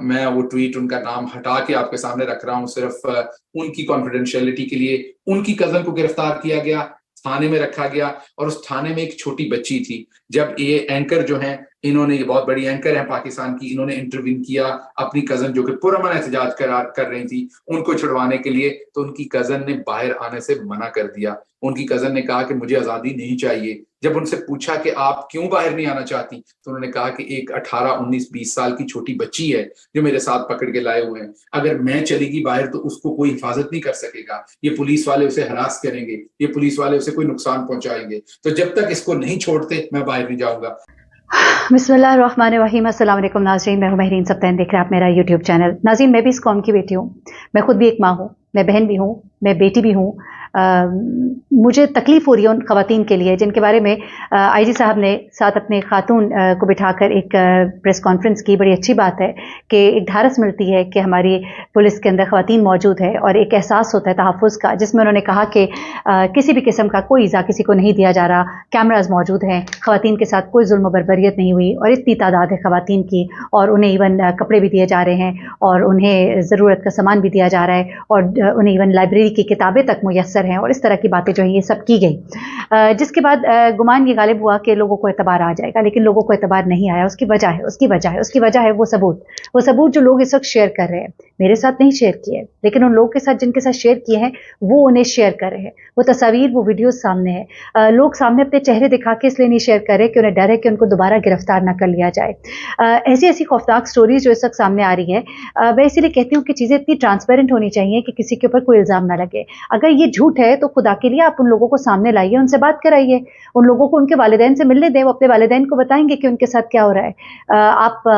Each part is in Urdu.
میں وہ ٹویٹ ان کا نام ہٹا کے آپ کے سامنے رکھ رہا ہوں صرف ان کی کانفیڈینشیلٹی کے لیے. ان کی کزن کو گرفتار کیا گیا, تھانے میں رکھا گیا, اور اس تھانے میں ایک چھوٹی بچی تھی. جب یہ اینکر جو ہیں, انہوں نے, یہ بہت بڑی اینکر ہیں پاکستان کی, انہوں نے انٹروین کیا اپنی کزن جو کہ پرامن احتجاج کر رہی تھی ان کو چھڑوانے کے لیے, تو ان کی کزن نے باہر آنے سے منع کر دیا. ان کی کزن نے کہا کہ مجھے آزادی نہیں چاہیے. جب ان سے پوچھا کہ آپ کیوں باہر نہیں آنا چاہتی, تو انہوں نے کہا کہ ایک 18 19 20 سال کی چھوٹی بچی ہے جو میرے ساتھ پکڑ کے لائے ہوئے ہیں, اگر میں چلی گئی باہر تو اس کو کوئی حفاظت نہیں کر سکے گا, یہ پولیس والے اسے ہراس کریں گے, یہ پولیس والے اسے کوئی نقصان پہنچائیں گے, تو جب تک اس کو نہیں چھوڑتے میں باہر نہیں جاؤں گا. بسم اللہ الرحمن الرحیم. السلام علیکم ناظرین, میں ہوں مہرین سبتین, دیکھ رہے ہیں آپ میرا یوٹیوب چینل. ناظرین, میں بھی اس قوم کی بیٹی ہوں, میں خود بھی ایک ماں ہوں, میں بہن بھی ہوں, میں بیٹی بھی ہوں. مجھے تکلیف ہو رہی ہے ان خواتین کے لیے جن کے بارے میں آئی جی صاحب نے ساتھ اپنے خاتون کو بٹھا کر ایک پریس کانفرنس کی. بڑی اچھی بات ہے کہ ایک ڈھارس ملتی ہے کہ ہماری پولیس کے اندر خواتین موجود ہے, اور ایک احساس ہوتا ہے تحفظ کا, جس میں انہوں نے کہا کہ کسی بھی قسم کا کوئی ایذا کسی کو نہیں دیا جا رہا, کیمراز موجود ہیں, خواتین کے ساتھ کوئی ظلم و بربریت نہیں ہوئی, اور اتنی تعداد ہے خواتین کی, اور انہیں ایون کپڑے بھی دیے جا رہے ہیں, اور انہیں ضرورت کا سامان بھی دیا جا رہا ہے, اور انہیں ایون لائبریری کی کتابیں تک میسر ہیں, اور اس طرح کی باتیں جو ہیں یہ سب کی گئی. جس کے بعد گمان یہ غالب ہوا کہ لوگوں کو اعتبار آ جائے گا, لیکن لوگوں کو اعتبار نہیں آیا. اس کی وجہ ہے وہ ثبوت جو لوگ اس وقت شیئر کر رہے ہیں. میرے ساتھ نہیں شیئر کیے, لیکن ان لوگوں کے ساتھ جن کے ساتھ شیئر کیے ہیں وہ انہیں شیئر کر رہے ہیں. وہ تصاویر, وہ ویڈیوز سامنے ہیں. لوگ سامنے اپنے چہرے دکھا کے اس لیے نہیں شیئر کر رہے کہ انہیں ڈر ہے کہ ان کو دوبارہ گرفتار نہ کر لیا جائے. ایسی خوفناک سٹوریز جو اس وقت سامنے آ رہی ہے, میں اسی لیے کہتی ہوں کہ چیزیں اتنی ٹرانسپیرنٹ ہونی چاہیے کہ کسی کے اوپر کوئی الزام نہ لگے. اگر یہ جھوٹ ہے تو خدا کے لیے آپ ان لوگوں کو سامنے لائیے, ان سے بات کرائیے, ان لوگوں کو ان کے والدین سے ملنے دیں, وہ اپنے والدین کو بتائیں گے کہ ان کے ساتھ کیا ہو رہا ہے. آپ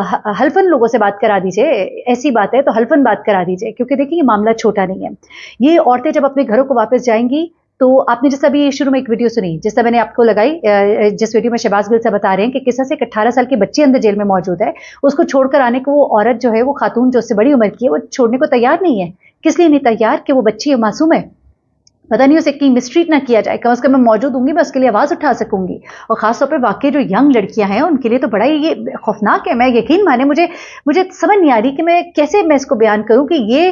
حلفاً لوگوں سے بات کرا دیجئے, ایسی بات ہے تو حلفاً بات کرا دیجئے, کیونکہ دیکھیں یہ معاملہ چھوٹا نہیں ہے. یہ عورتیں جب اپنے گھروں کو واپس جائیں گی تو آپ نے جیسا بھی شروع میں ایک ویڈیو سنی, جس طرح میں نے آپ کو لگائی, جس ویڈیو میں شہباز گل سے بتا رہے ہیں کہ کس طرح سے ایک 18 سال کی بچی اندر جیل میں موجود ہے, اس کو چھوڑ کر آنے کو وہ عورت جو ہے, وہ خاتون جو اس سے بڑی عمر کی ہے, وہ چھوڑنے کو تیار نہیں ہے. کس لیے نہیں تیار؟ کہ وہ بچی ہے, معصوم ہے, پتہ نہیں اسے کہیں مسٹریٹ نہ کیا جائے. کم از کم میں موجود ہوں گی, میں اس کے لیے آواز اٹھا سکوں گی. اور خاص طور پہ واقعی جو ینگ لڑکیاں ہیں ان کے لیے تو بڑا ہی یہ خوفناک ہے. میں یقین مانے, مجھے سمجھ نہیں آ رہی کہ میں کیسے اس کو بیان کروں کہ یہ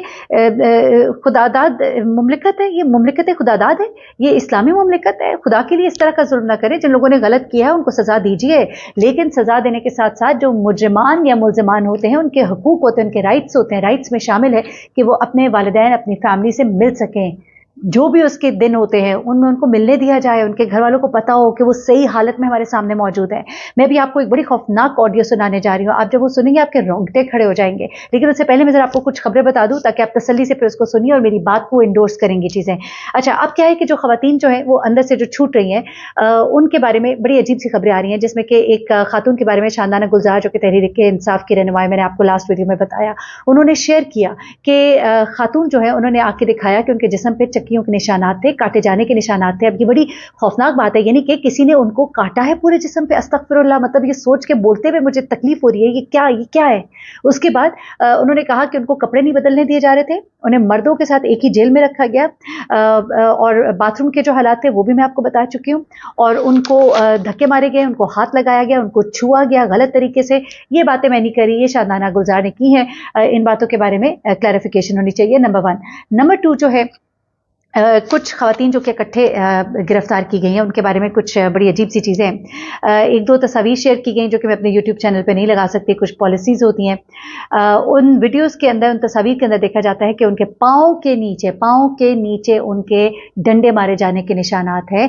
خداداد مملکت ہے, یہ مملکت خداداد ہے, یہ اسلامی مملکت ہے. خدا کے لیے اس طرح کا ظلم نہ کرے. جن لوگوں نے غلط کیا ہے ان کو سزا دیجیے, لیکن سزا دینے کے ساتھ ساتھ جو مجرمان یا ملزمان ہوتے ہیں ان کے حقوق ہوتے ہیں, ان کے رائٹس ہوتے ہیں. رائٹس میں شامل ہے کہ وہ اپنے والدین, اپنی فیملی سے مل سکیں. جو بھی اس کے دن ہوتے ہیں ان میں ان کو ملنے دیا جائے, ان کے گھر والوں کو پتا ہو کہ وہ صحیح حالت میں ہمارے سامنے موجود ہے. میں بھی آپ کو ایک بڑی خوفناک آڈیو سنانے جا رہی ہوں, آپ جب وہ سنیں گے آپ کے رونگٹے کھڑے ہو جائیں گے. لیکن اس سے پہلے میں ذرا آپ کو کچھ خبریں بتا دوں تاکہ آپ تسلی سے پھر اس کو سنیے اور میری بات کو انڈورس کریں گی چیزیں. اچھا, اب کیا ہے کہ جو خواتین جو ہیں وہ اندر سے جو چھوٹ رہی ہیں, ان کے بارے میں بڑی عجیب سی خبریں آ رہی ہیں, جس میں کہ ایک خاتون کے بارے میں شاندانہ گلزار, جو کہ تحریک انصاف کی رہنمائی, میں نے آپ کو لاسٹ ویڈیو میں بتایا, انہوں نے شیئر کیا کہ خاتون جو ہے انہوں نے آ کے دکھایا کہ ان کے جسم پہ چکیوں کے نشانات تھے, کاٹے جانے کے نشانات تھے. اب یہ بڑی خوفناک بات ہے, یعنی کہ کسی نے ان کو کاٹا ہے پورے جسم پہ. استغفر اللہ, مطلب یہ سوچ کے بولتے ہوئے مجھے تکلیف ہو رہی ہے, یہ کیا ہے. اس کے بعد انہوں نے کہا کہ ان کو کپڑے نہیں بدلنے دیے جا رہے تھے, انہیں مردوں کے ساتھ ایک ہی جیل میں رکھا گیا, اور باتھ روم کے جو حالات تھے وہ بھی میں آپ کو بتا چکی ہوں, اور ان کو دھکے مارے گئے, ان کو ہاتھ لگایا گیا, ان کو چھوا گیا غلط طریقے سے. یہ باتیں میں نہیں کری, یہ شاندانہ گلزار نے کی ہیں. ان باتوں کے بارے میں کلیریفیکیشن ہونی چاہیے, نمبر 1. نمبر 2 جو ہے, کچھ خواتین جو کہ اکٹھے گرفتار کی گئی ہیں ان کے بارے میں کچھ بڑی عجیب سی چیزیں ہیں. 1-2 تصاویر شیئر کی گئیں جو کہ میں اپنے یوٹیوب چینل پہ نہیں لگا سکتی. کچھ پالیسیز ہوتی ہیں ان ویڈیوز کے اندر, ان تصاویر کے اندر دیکھا جاتا ہے کہ ان کے پاؤں کے نیچے ان کے ڈنڈے مارے جانے کے نشانات ہیں.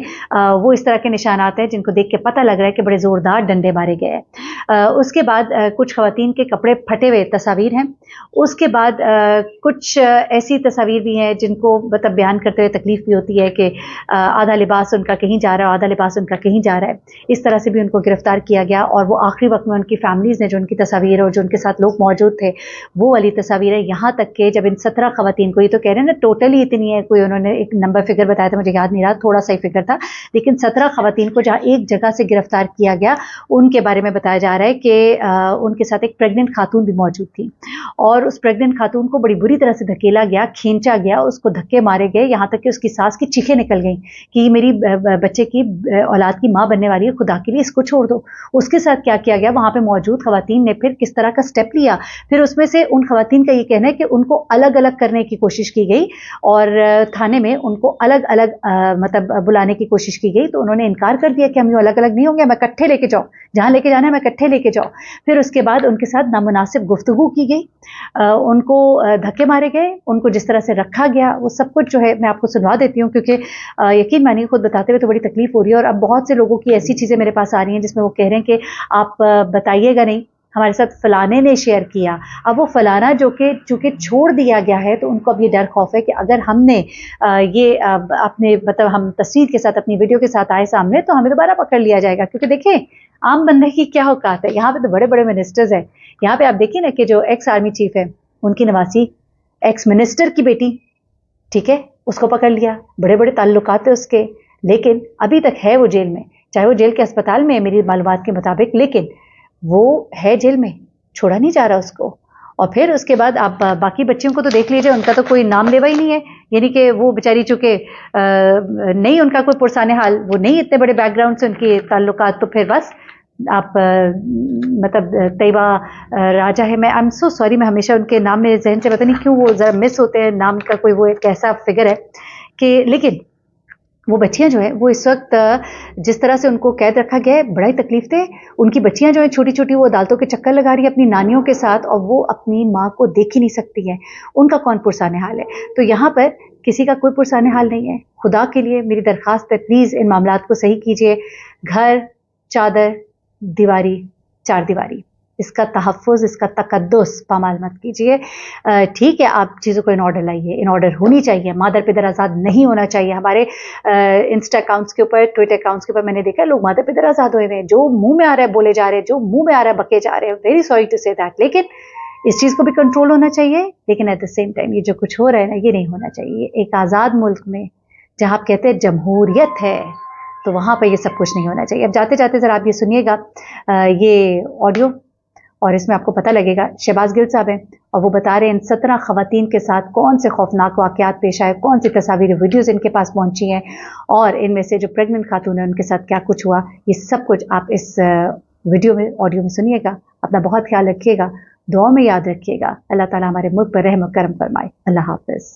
وہ اس طرح کے نشانات ہیں جن کو دیکھ کے پتہ لگ رہا ہے کہ بڑے زوردار ڈنڈے مارے گئے ہیں. اس کے بعد کچھ خواتین کے کپڑے پھٹے ہوئے تصاویر ہیں. اس کے بعد کچھ ایسی تصاویر بھی ہیں جن کو مطلب بیان کرتے ہوئے تکلیف بھی ہوتی ہے کہ آدھا لباس ان کا کہیں جا رہا ہے, آدھا لباس ان کا کہیں جا رہا ہے. اس طرح سے بھی ان کو گرفتار کیا گیا, اور وہ آخری وقت میں ان کی فیملیز نے جو ان کی تصاویر اور جو ان کے ساتھ لوگ موجود تھے وہ والی تصاویر ہے. یہاں تک کہ جب ان 17 خواتین کو, یہ تو کہہ رہے ہیں نا ٹوٹلی اتنی ہے, کوئی انہوں نے ایک نمبر فگر بتایا تھا, مجھے یاد نہیں رہا, تھوڑا سا ہی فگر تھا, لیکن 17 خواتین کو جہاں ایک جگہ سے گرفتار کیا گیا ان کے بارے میں بتایا جا رہا ہے کہ ان کے ساتھ ایک پریگننٹ خاتون بھی موجود تھی, اور اس پریگننٹ خاتون کو بڑی بری طرح سے دھکیلا گیا, کھینچا گیا, اس کو دھکے مارے گئے, یہاں یہاں تک کہ اس کی ساس کی چیخیں نکل گئیں کہ یہ میری بچے کی اولاد کی ماں بننے والی ہے, خدا کے لیے اس کو چھوڑ دو. اس کے ساتھ کیا کیا گیا, وہاں پہ موجود خواتین نے پھر کس طرح کا سٹیپ لیا. پھر اس میں سے ان خواتین کا یہ کہنا ہے کہ ان کو الگ الگ کرنے کی کوشش کی گئی اور تھانے میں ان کو الگ الگ مطلب بلانے کی کوشش کی گئی, تو انہوں نے انکار کر دیا کہ ہم یوں الگ الگ نہیں ہوں گے, میں اکٹھے لے کے جاؤ, جہاں لے کے جانا ہے میں اکٹھے لے کے جاؤ. پھر اس کے بعد ان کے ساتھ نامناسب گفتگو کی گئی, ان کو دھکے مارے گئے, ان کو جس طرح سے رکھا گیا وہ سب کچھ جو ہے میں آپ کو سنوا دیتی ہوں, کیونکہ یقین مانیے خود بتاتے ہوئے تو بڑی تکلیف ہو رہی ہے. اور اب بہت سے لوگوں کی ایسی چیزیں میرے پاس آ رہی ہیں جس میں وہ کہہ رہے ہیں کہ آپ بتائیے گا نہیں, ہمارے ساتھ فلانے نے شیئر کیا. اب وہ فلانا جو کہ چونکہ چھوڑ دیا گیا ہے تو ان کو اب یہ ڈر خوف ہے کہ اگر ہم نے یہ اپنے مطلب ہم تصویر کے ساتھ اپنی ویڈیو کے ساتھ آئے سامنے تو ہمیں دوبارہ پکڑ لیا جائے گا. کیونکہ دیکھیں عام بندے کی کیا اوقات ہے, یہاں پہ تو بڑے بڑے منسٹرز ہیں. یہاں پہ آپ دیکھیں نا کہ جو ایکس آرمی چیف ہے ان کی نواسی, ایکس منسٹر کی بیٹی, ٹھیک ہے, اس کو پکڑ لیا, بڑے بڑے تعلقات ہیں اس کے, لیکن ابھی تک ہے وہ جیل میں, چاہے وہ جیل کے اسپتال میں ہے میری معلومات کے مطابق, لیکن وہ ہے جیل میں, چھوڑا نہیں جا رہا اس کو. اور پھر اس کے بعد آپ باقی بچیوں کو تو دیکھ لیجئے, ان کا تو کوئی نام لیوا ہی نہیں ہے, یعنی کہ وہ بیچاری چونکہ نہیں ان کا کوئی پرسان حال, وہ نہیں اتنے بڑے بیک گراؤنڈ سے ان کے تعلقات, تو پھر بس آپ مطلب طیبہ راجہ ہے, میں آئی ایم سو سوری, میں ہمیشہ ان کے نام میرے ذہن سے پتہ نہیں کیوں وہ ذرا مس ہوتے ہیں, نام کا کوئی وہ ایک ایسا فگر ہے کہ, لیکن وہ بچیاں جو ہیں وہ اس وقت جس طرح سے ان کو قید رکھا گیا ہے بڑا ہی تکلیف دے. ان کی بچیاں جو ہیں چھوٹی چھوٹی وہ عدالتوں کے چکر لگا رہی ہیں اپنی نانیوں کے ساتھ, اور وہ اپنی ماں کو دیکھ ہی نہیں سکتی ہیں. ان کا کون پرسان حال ہے؟ تو یہاں پر کسی کا کوئی پرسان حال نہیں ہے. خدا کے لیے میری درخواست ہے, پلیز ان معاملات کو صحیح کیجیے. گھر, چادر, دیواری, چار دیواری, اس کا تحفظ, اس کا تقدس پامال مت کیجیے. ٹھیک ہے آپ چیزوں کو ان آرڈر لائیے, ان آرڈر ہونی چاہیے, مادر پدر آزاد نہیں ہونا چاہیے. ہمارے انسٹا اکاؤنٹس کے اوپر, ٹویٹر اکاؤنٹس کے اوپر میں نے دیکھا لوگ مادر پدر آزاد ہوئے ہیں, جو منہ میں آ رہا ہے بولے جا رہے ہیں, جو منہ میں آ رہا ہے بکے جا رہے ہیں. ویری سوری ٹو سے دیٹ, لیکن اس چیز کو بھی کنٹرول ہونا چاہیے. لیکن ایٹ دا سیم ٹائم یہ جو کچھ ہو رہا ہے نا, یہ نہیں ہونا چاہیے. ایک آزاد ملک میں جہاں آپ کہتے ہیں جمہوریت ہے, تو وہاں پہ یہ سب کچھ نہیں ہونا چاہیے. اب جاتے جاتے ذرا آپ یہ سنیے گا یہ آڈیو, اور اس میں آپ کو پتہ لگے گا. شہباز گل صاحب ہیں اور وہ بتا رہے ہیں ان 17 خواتین کے ساتھ کون سے خوفناک واقعات پیش آئے, کون سی تصاویر ویڈیوز ان کے پاس پہنچی ہیں, اور ان میں سے جو پریگننٹ خاتون ہیں ان کے ساتھ کیا کچھ ہوا. یہ سب کچھ آپ اس ویڈیو میں, آڈیو میں سنیے گا. اپنا بہت خیال رکھیے گا, دعاؤں میں یاد رکھیے گا. اللہ تعالیٰ ہمارے ملک پر رحم و کرم فرمائے. اللہ حافظ.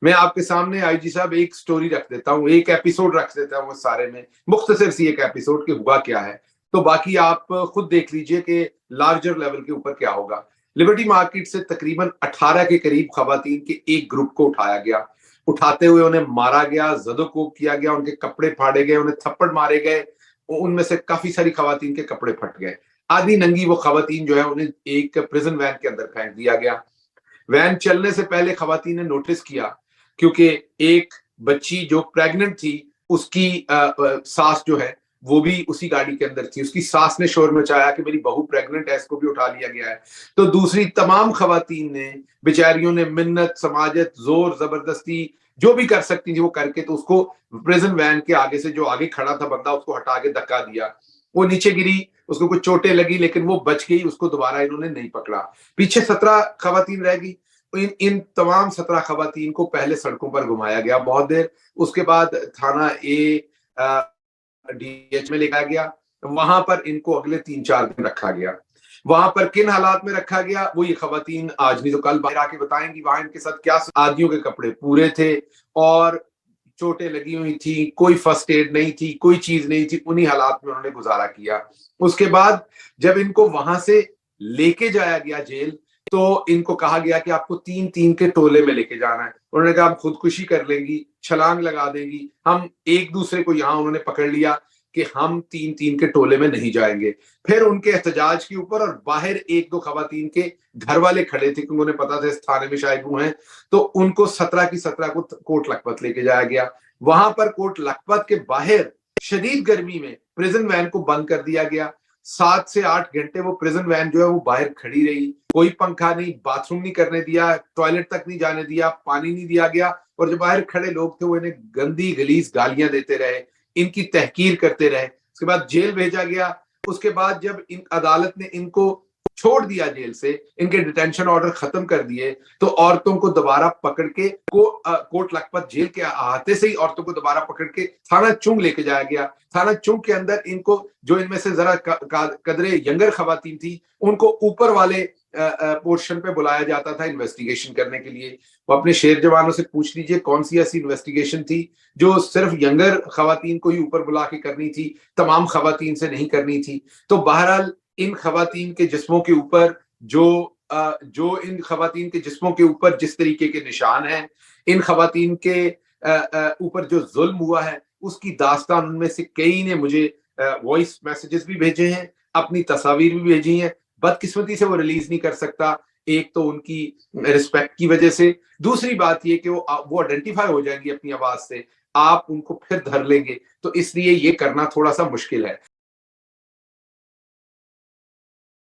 میں آپ کے سامنے آئی جی صاحب ایک سٹوری رکھ دیتا ہوں, ایک ایپیسوڈ رکھ دیتا ہوں, اس سارے میں مختصر سی ایک ایپیسوڈ کہ ہوا کیا ہے, تو باقی آپ خود دیکھ لیجئے کہ لارجر لیول کے اوپر کیا ہوگا. لبرٹی مارکیٹ سے تقریباً 18 کے قریب خواتین کے ایک گروپ کو اٹھایا گیا. اٹھاتے ہوئے انہیں مارا گیا, زد و کوب کیا گیا, ان کے کپڑے پھاڑے گئے, انہیں تھپڑ مارے گئے. ان میں سے کافی ساری خواتین کے کپڑے پھٹ گئے. آدھی ننگی وہ خواتین جو ہے انہیں ایک پریزن وین کے اندر پھینک دیا گیا. وین چلنے سے پہلے خواتین نے نوٹس کیا, کیونکہ ایک بچی جو پریگننٹ تھی اس کی ساس جو ہے وہ بھی اسی گاڑی کے اندر تھی. اس کی ساس نے شور مچایا کہ میری بہو پریگننٹ ہے, اس کو بھی اٹھا لیا گیا ہے. تو دوسری تمام خواتین نے, بیچاریوں نے منت, سماجت, زور زبردستی جو بھی کر سکتی تھی وہ کر کے, تو اس کو پریزن وین کے آگے سے, جو آگے کھڑا تھا بندہ, اس کو ہٹا کے دھکا دیا. وہ نیچے گری, اس کو کچھ چوٹیں لگی لیکن وہ بچ گئی, اس کو دوبارہ انہوں نے نہیں پکڑا. پیچھے 17 خواتین رہ گئی. ان تمام 17 خواتین کو پہلے سڑکوں پر گھمایا گیا بہت دیر, اس کے بعد تھانہ DH میں لے جایا گیا. وہاں پر ان کو اگلے 3-4 دن رکھا گیا. وہاں پر کن حالات میں رکھا گیا وہ یہ خواتین آج نہیں تو کل باہر آ کے بتائیں گی. وہاں ان کے ساتھ کیا, آدمیوں کے کپڑے پورے تھے اور چوٹیں لگی ہوئی تھی, کوئی فرسٹ ایڈ نہیں تھی, کوئی چیز نہیں تھی. انہی حالات میں انہوں نے گزارا کیا. اس کے بعد جب ان کو وہاں سے لے کے جایا گیا جیل, تو ان کو کہا گیا کہ آپ کو 3-3 کے ٹولے میں لے کے جانا ہے. انہوں نے کہا ہم خودکشی کر لیں گی, چھلانگ لگا دیں گی. ہم ایک دوسرے کو یہاں انہوں نے پکڑ لیا کہ ہم 3-3 کے ٹولے میں نہیں جائیں گے. پھر ان کے احتجاج کے اوپر, اور باہر 1-2 خواتین کے گھر والے کھڑے تھے کیونکہ انہیں پتا تھا اس تھانے میں شاید وہ ہیں, تو ان کو 17 کی 17 کو کوٹ لکھپت لے کے جایا گیا. وہاں پر کوٹ لکھپت کے باہر شدید گرمی میں پریزن وین کو بند کر دیا گیا. 7 سے 8 گھنٹے وہ پریزن وین جو ہے وہ باہر کھڑی رہی. کوئی پنکھا نہیں, باتھ روم نہیں کرنے دیا, ٹوائلٹ تک نہیں جانے دیا, پانی نہیں دیا گیا. اور جو باہر کھڑے لوگ تھے وہ انہیں گندی گلیز گالیاں دیتے رہے, ان کی تحقیر کرتے رہے. اس کے بعد جیل بھیجا گیا. اس کے بعد جب ان عدالت نے ان کو چھوڑ دیا جیل سے, ان کے ڈیٹینشن آرڈر ختم کر دیے, تو عورتوں کو دوبارہ پکڑ کے کوٹ لکھپت جیل کے احاطے سے ہی عورتوں کو دوبارہ پکڑ کے تھانہ چنگ لے کے جایا گیا. تھانہ چنگ کے اندر ان کو, جو ان میں سے ذرا قدرے ینگر خواتین تھی, ان کو اوپر والے پورشن پہ بلایا جاتا تھا انویسٹیگیشن کرنے کے لیے. وہ اپنے شیر جوانوں سے پوچھ لیجئے کون سی ایسی انویسٹیگیشن تھی جو صرف ینگر خواتین کو ہی اوپر بلا کے کرنی تھی, تمام خواتین سے نہیں کرنی تھی. تو بہرحال ان خواتین کے جسموں کے اوپر جو ان خواتین کے جسموں کے اوپر جس طریقے کے نشان ہیں, ان خواتین کے اوپر جو ظلم ہوا ہے, اس کی داستان ان میں سے کئی نے مجھے وائس میسیجز بھی بھیجے ہیں, اپنی تصاویر بھی بھیجی ہیں. بدقسمتی سے وہ ریلیز نہیں کر سکتا, ایک تو ان کی رسپیکٹ کی وجہ سے, دوسری بات یہ کہ وہ آئیڈینٹیفائی ہو جائیں گی اپنی آواز سے, آپ ان کو پھر دھر لیں گے, تو اس لیے یہ کرنا تھوڑا سا مشکل ہے.